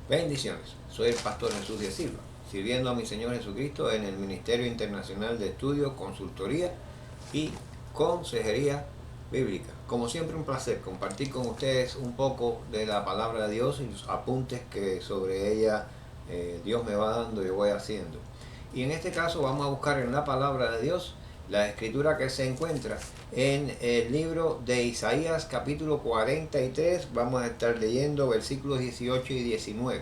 Bendiciones, soy el pastor Jesús Díaz Silva, sirviendo a mi Señor Jesucristo en el Ministerio Internacional de Estudio, Consultoría y Consejería Bíblica. Como siempre, un placer compartir con ustedes un poco de la palabra de Dios y los apuntes que sobre ella Dios me va dando y voy haciendo. Y en este caso vamos a buscar en la palabra de Dios la escritura que se encuentra en el libro de Isaías capítulo 43. Vamos a estar leyendo versículos 18 y 19.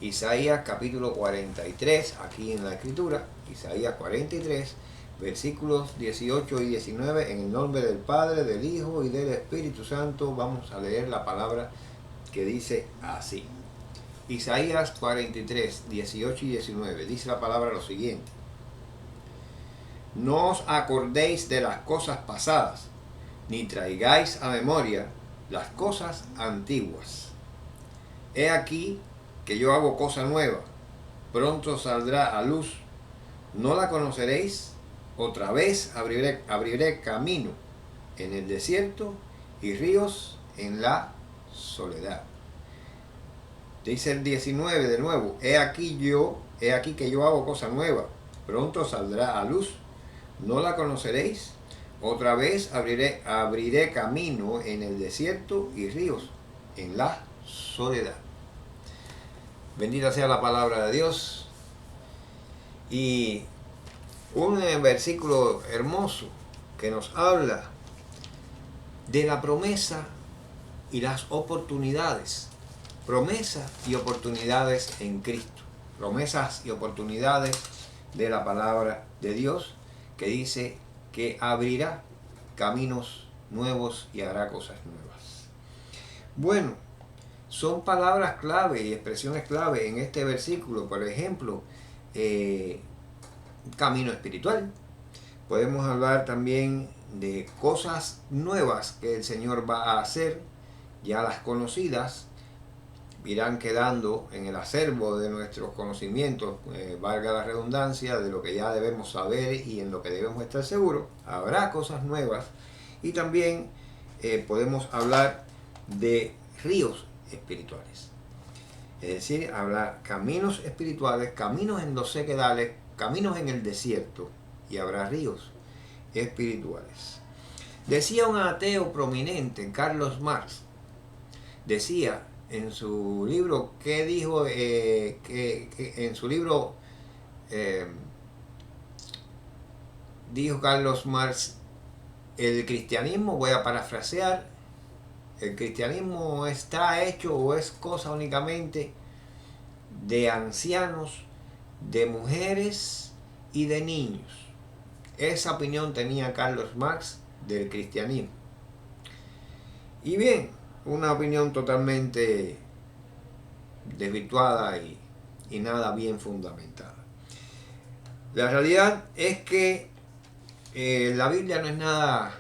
Isaías capítulo 43, aquí en la escritura, Isaías 43, versículos 18 y 19, en el nombre del Padre, del Hijo y del Espíritu Santo, vamos a leer la palabra que dice así. Isaías 43, 18 y 19, dice la palabra lo siguiente: No os acordéis de las cosas pasadas, ni traigáis a memoria las cosas antiguas. He aquí que yo hago cosa nueva, pronto saldrá a luz. ¿No la conoceréis? Otra vez abriré camino en el desierto y ríos en la soledad. Dice el 19 de nuevo: he aquí que yo hago cosa nueva, pronto saldrá a luz. ¿No la conoceréis? Otra vez abriré camino en el desierto y ríos en la soledad. Bendita sea la palabra de Dios. Y un versículo hermoso que nos habla de la promesa y las oportunidades. Promesas y oportunidades en Cristo. Promesas y oportunidades de la palabra de Dios, que dice que abrirá caminos nuevos y hará cosas nuevas. Bueno, son palabras clave y expresiones clave en este versículo. Por ejemplo, camino espiritual. Podemos hablar también de cosas nuevas que el Señor va a hacer, ya las conocidas irán quedando en el acervo de nuestros conocimientos, valga la redundancia, de lo que ya debemos saber y en lo que debemos estar seguros. Habrá cosas nuevas y también podemos hablar de ríos espirituales. Es decir, habrá caminos espirituales, caminos en los sequedales, caminos en el desierto, y habrá ríos espirituales. Decía un ateo prominente, Carlos Marx, decía en su libro, ¿qué dijo? En su libro dijo Carlos Marx: el cristianismo, voy a parafrasear, el cristianismo está hecho o es cosa únicamente de ancianos, de mujeres y de niños. Esa opinión tenía Carlos Marx del cristianismo. Y bien, una opinión totalmente desvirtuada y nada bien fundamentada. La realidad es que la Biblia no es nada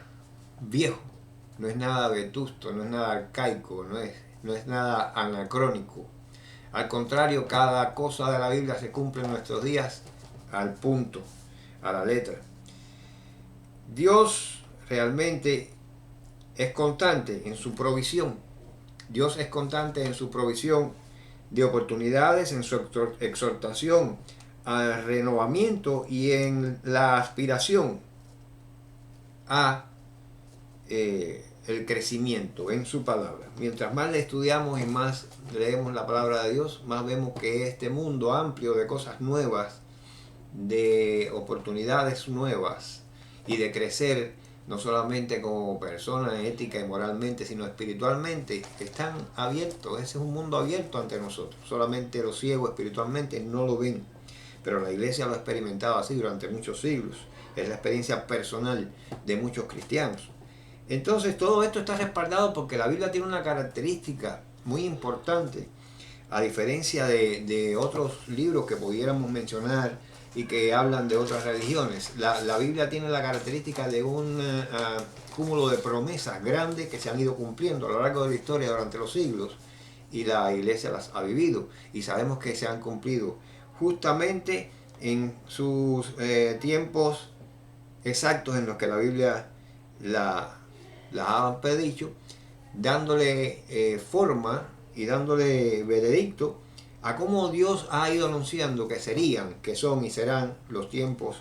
viejo, no es nada vetusto, no es nada arcaico, no es nada anacrónico. Al contrario, cada cosa de la Biblia se cumple en nuestros días al punto, a la letra. Dios realmente es constante en su provisión. Dios es constante en su provisión de oportunidades, en su exhortación al renovamiento y en la aspiración a el crecimiento en su palabra. Mientras más le estudiamos y más leemos la palabra de Dios, más vemos que este mundo amplio de cosas nuevas, de oportunidades nuevas y de crecer no solamente como persona ética y moralmente, sino espiritualmente, están abiertos. Ese es un mundo abierto ante nosotros. Solamente los ciegos espiritualmente no lo ven, pero la iglesia lo ha experimentado así durante muchos siglos. Es la experiencia personal de muchos cristianos. Entonces todo esto está respaldado porque la Biblia tiene una característica muy importante, a diferencia de otros libros que pudiéramos mencionar y que hablan de otras religiones. La Biblia tiene la característica de un cúmulo de promesas grandes que se han ido cumpliendo a lo largo de la historia durante los siglos, y la iglesia las ha vivido y sabemos que se han cumplido justamente en sus tiempos exactos en los que la Biblia la ha predicho, dándole forma y dándole veredicto a cómo Dios ha ido anunciando que serían, que son y serán los tiempos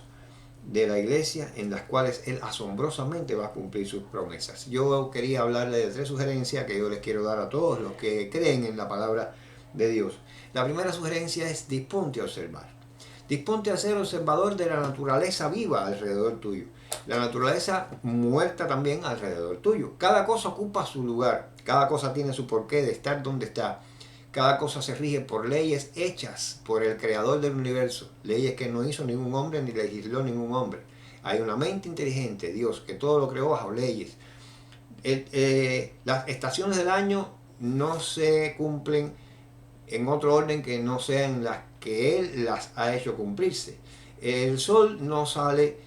de la iglesia en las cuales Él asombrosamente va a cumplir sus promesas. Yo quería hablarle de 3 sugerencias que yo les quiero dar a todos los que creen en la palabra de Dios. La primera sugerencia es: disponte a observar. Disponte a ser observador de la naturaleza viva alrededor tuyo. La naturaleza muerta también alrededor tuyo. Cada cosa ocupa su lugar. Cada cosa tiene su porqué de estar donde está. Cada cosa se rige por leyes hechas por el creador del universo. Leyes que no hizo ningún hombre ni legisló ningún hombre. Hay una mente inteligente, Dios, que todo lo creó bajo leyes. Las estaciones del año no se cumplen en otro orden que no sean las que Él las ha hecho cumplirse. El sol no sale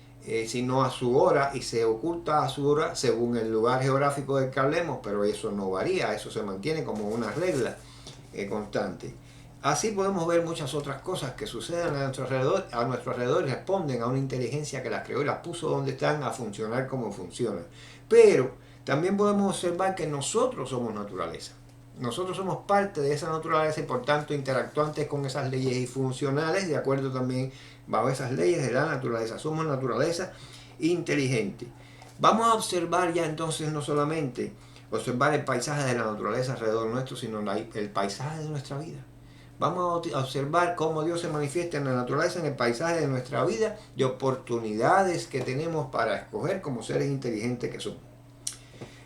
sino a su hora y se oculta a su hora según el lugar geográfico del que hablemos, pero eso no varía, eso se mantiene como una regla constante. Así podemos ver muchas otras cosas que suceden a nuestro alrededor y responden a una inteligencia que las creó y las puso donde están a funcionar como funcionan. Pero también podemos observar que nosotros somos naturaleza. Nosotros somos parte de esa naturaleza y por tanto interactuantes con esas leyes y funcionales de acuerdo también bajo esas leyes de la naturaleza. Somos naturaleza inteligente. Vamos a observar ya entonces no solamente observar el paisaje de la naturaleza alrededor nuestro, sino el paisaje de nuestra vida. Vamos a observar cómo Dios se manifiesta en la naturaleza, en el paisaje de nuestra vida, de oportunidades que tenemos para escoger como seres inteligentes que somos.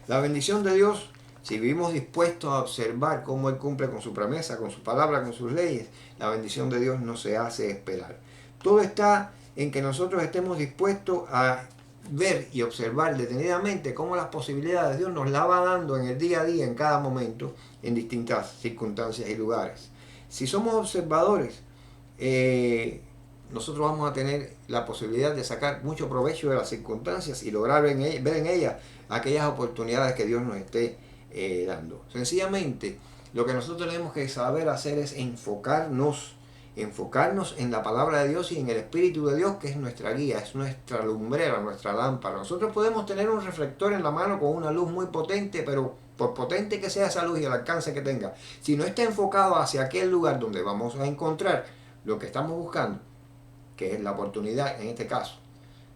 La bendición de Dios, si vivimos dispuestos a observar cómo Él cumple con su promesa, con su palabra, con sus leyes, la bendición de Dios no se hace esperar. Todo está en que nosotros estemos dispuestos a ver y observar detenidamente cómo las posibilidades de Dios nos las va dando en el día a día, en cada momento, en distintas circunstancias y lugares. Si somos observadores, nosotros vamos a tener la posibilidad de sacar mucho provecho de las circunstancias y lograr ver en ellas aquellas oportunidades que Dios nos esté dando. Sencillamente, lo que nosotros tenemos que saber hacer es enfocarnos en la palabra de Dios y en el Espíritu de Dios, que es nuestra guía, es nuestra lumbrera, nuestra lámpara. Nosotros podemos tener un reflector en la mano con una luz muy potente, pero por potente que sea esa luz y el alcance que tenga, si no está enfocado hacia aquel lugar donde vamos a encontrar lo que estamos buscando, que es la oportunidad en este caso,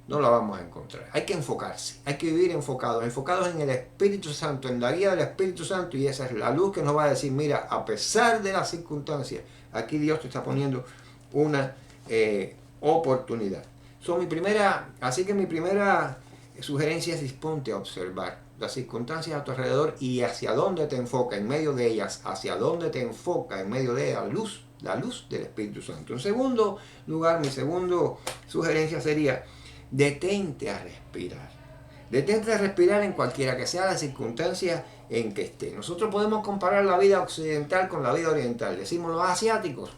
no la vamos a encontrar. Hay que enfocarse, hay que vivir enfocados en el Espíritu Santo, en la guía del Espíritu Santo, y esa es la luz que nos va a decir: mira, a pesar de las circunstancias, aquí Dios te está poniendo una oportunidad. Así que mi primera sugerencia es: disponte a observar las circunstancias a tu alrededor y hacia dónde te enfoca en medio de ellas, hacia dónde te enfoca en medio de la luz del Espíritu Santo. En segundo lugar, mi segunda sugerencia sería: detente a respirar. Detente a respirar en cualquiera que sea la circunstancia en que esté. Nosotros podemos comparar la vida occidental con la vida oriental. Decimos, los asiáticos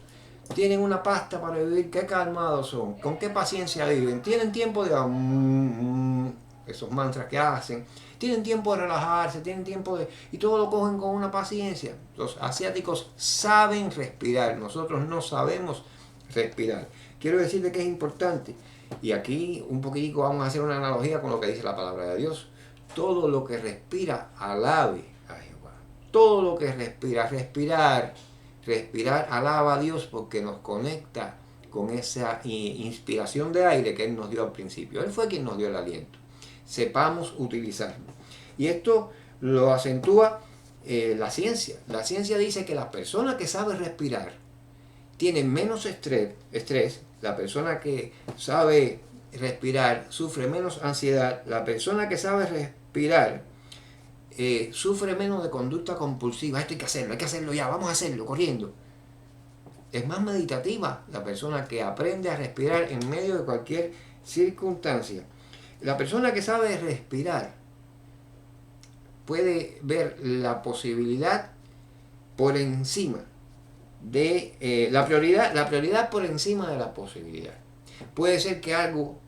tienen una pasta para vivir, qué calmados son, con qué paciencia viven, tienen tiempo de esos mantras que hacen, tienen tiempo de relajarse, tienen tiempo de... y todo lo cogen con una paciencia. Los asiáticos saben respirar, nosotros no sabemos respirar. Quiero decirle que es importante, y aquí un poquitico vamos a hacer una analogía con lo que dice la palabra de Dios. Todo lo que respira, alabe a Jehová. Todo lo que respira, respirar alaba a Dios, porque nos conecta con esa inspiración de aire que Él nos dio al principio. Él fue quien nos dio el aliento. Sepamos utilizarlo. Y esto lo acentúa la ciencia. La ciencia dice que la persona que sabe respirar tiene menos estrés. La persona que sabe respirar sufre menos ansiedad. La persona que sabe respirar sufre menos de conducta compulsiva. Esto hay que hacerlo ya, vamos a hacerlo, corriendo. Es más meditativa la persona que aprende a respirar en medio de cualquier circunstancia. La persona que sabe respirar puede ver la posibilidad por encima de la prioridad por encima de la posibilidad. Puede ser que algo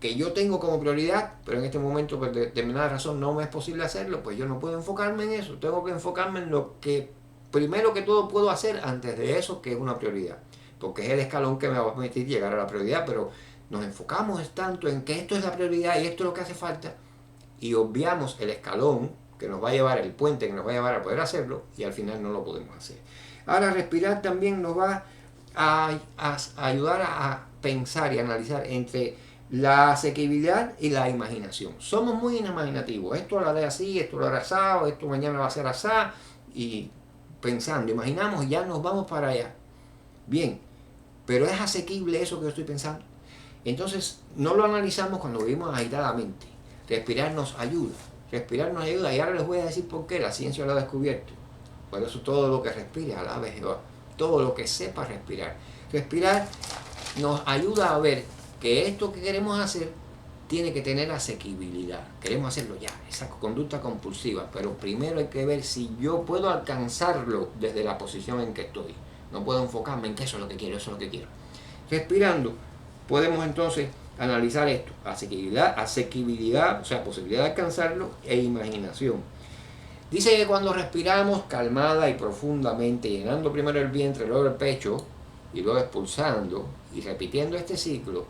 que yo tengo como prioridad, pero en este momento por determinada razón no me es posible hacerlo, pues yo no puedo enfocarme en eso. Tengo que enfocarme en lo que primero que todo puedo hacer antes de eso, que es una prioridad, porque es el escalón que me va a permitir llegar a la prioridad. Pero nos enfocamos tanto en que esto es la prioridad y esto es lo que hace falta, y obviamos el escalón que nos va a llevar, el puente que nos va a llevar a poder hacerlo, y al final no lo podemos hacer. Ahora, respirar también nos va a ayudar a pensar y analizar entre la asequibilidad y la imaginación. Somos muy imaginativos. Esto lo haré así, esto lo haré asado, esto mañana va a ser asá, y pensando, imaginamos y ya nos vamos para allá. Bien, pero ¿es asequible eso que yo estoy pensando? Entonces, no lo analizamos cuando vivimos agitadamente. Respirar nos ayuda. Respirar nos ayuda. Y ahora les voy a decir por qué. La ciencia lo ha descubierto. Por eso todo lo que respire, alabe Jehová. Todo lo que sepa respirar. Respirar nos ayuda a ver que esto que queremos hacer tiene que tener asequibilidad. Queremos hacerlo ya, esa conducta compulsiva. Pero primero hay que ver si yo puedo alcanzarlo desde la posición en que estoy. No puedo enfocarme en que eso es lo que quiero, eso es lo que quiero. Respirando, podemos entonces analizar esto: asequibilidad, o sea, posibilidad de alcanzarlo, e imaginación. Dice que cuando respiramos calmada y profundamente, llenando primero el vientre, luego el pecho, y luego expulsando, y repitiendo este ciclo,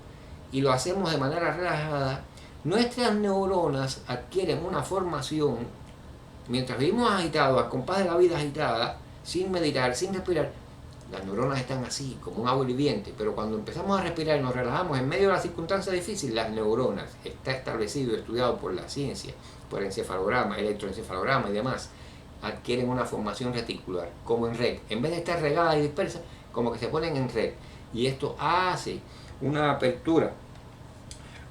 y lo hacemos de manera relajada, nuestras neuronas adquieren una formación. Mientras vivimos agitados, al compás de la vida agitada, sin meditar, sin respirar, las neuronas están así, como un agua hirviente, pero cuando empezamos a respirar y nos relajamos en medio de las circunstancias difíciles, las neuronas, está establecido, estudiado por la ciencia, por encefalograma, electroencefalograma y demás, adquieren una formación reticular, como en red. En vez de estar regadas y dispersas, como que se ponen en red. Y esto hace una apertura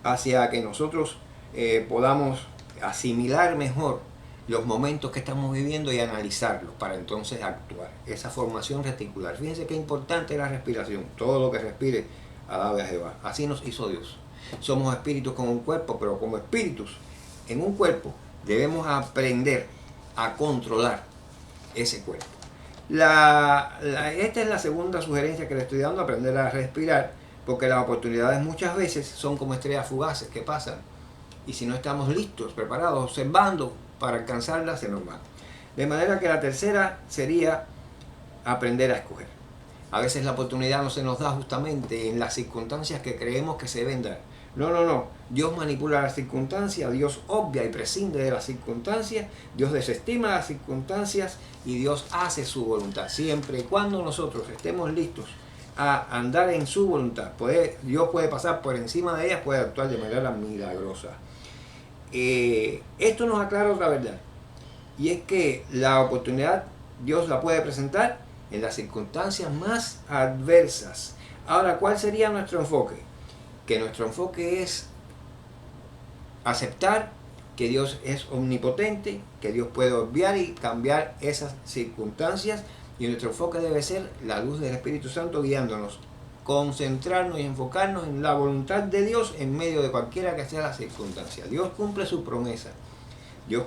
hacia que nosotros podamos asimilar mejor los momentos que estamos viviendo y analizarlos para entonces actuar. Esa formación reticular. Fíjense qué importante es la respiración. Todo lo que respire, alabe a Jehová. Así nos hizo Dios. Somos espíritus con un cuerpo, pero como espíritus en un cuerpo debemos aprender a controlar ese cuerpo. Esta es la segunda sugerencia que le estoy dando: aprender a respirar, porque las oportunidades muchas veces son como estrellas fugaces que pasan, y si no estamos listos, preparados, observando para alcanzarlas, se nos va. De manera que la tercera sería aprender a escoger. A veces la oportunidad no se nos da justamente en las circunstancias que creemos que se deben dar. No. Dios manipula las circunstancias, Dios obvia y prescinde de las circunstancias, Dios desestima las circunstancias y Dios hace su voluntad. Siempre y cuando nosotros estemos listos a andar en su voluntad, Dios puede pasar por encima de ellas, puede actuar de manera milagrosa. Esto nos aclara otra verdad, y es que la oportunidad Dios la puede presentar en las circunstancias más adversas. Ahora, ¿cuál sería nuestro enfoque? Que nuestro enfoque es aceptar que Dios es omnipotente, que Dios puede obviar y cambiar esas circunstancias, y nuestro enfoque debe ser la luz del Espíritu Santo guiándonos, concentrarnos y enfocarnos en la voluntad de Dios en medio de cualquiera que sea la circunstancia. Dios cumple su promesa, Dios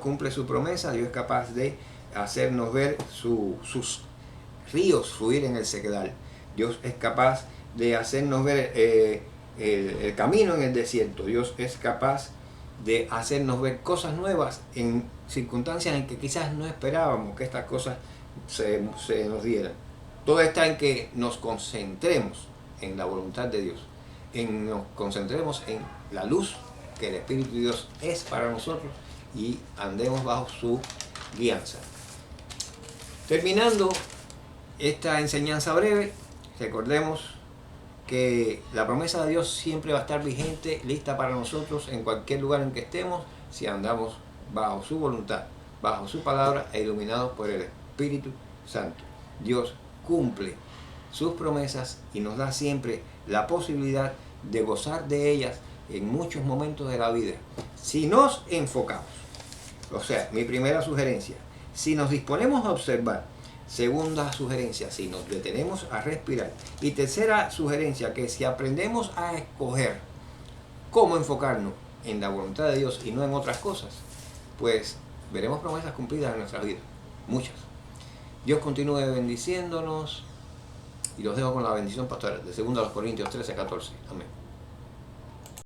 es capaz de hacernos ver sus ríos fluir en el sequedal. Dios es capaz de hacernos ver el camino en el desierto. Dios es capaz de hacernos ver cosas nuevas en circunstancias en que quizás no esperábamos que estas cosas se nos dieran. Todo está en que nos concentremos en la voluntad de Dios, nos concentremos en la luz que el Espíritu de Dios es para nosotros y andemos bajo su guianza. Terminando esta enseñanza breve, recordemos que la promesa de Dios siempre va a estar vigente, lista para nosotros en cualquier lugar en que estemos, si andamos bajo su voluntad, bajo su palabra e iluminados por el Espíritu Santo. Dios cumple sus promesas y nos da siempre la posibilidad de gozar de ellas en muchos momentos de la vida, si nos enfocamos. O sea, mi primera sugerencia: si nos disponemos a observar. Segunda sugerencia: si nos detenemos a respirar. Y tercera sugerencia: que si aprendemos a escoger cómo enfocarnos en la voluntad de Dios y no en otras cosas, pues veremos promesas cumplidas en nuestra vida, muchas. Dios continúe bendiciéndonos, y los dejo con la bendición pastoral de 2 Corintios 13:14. Amén.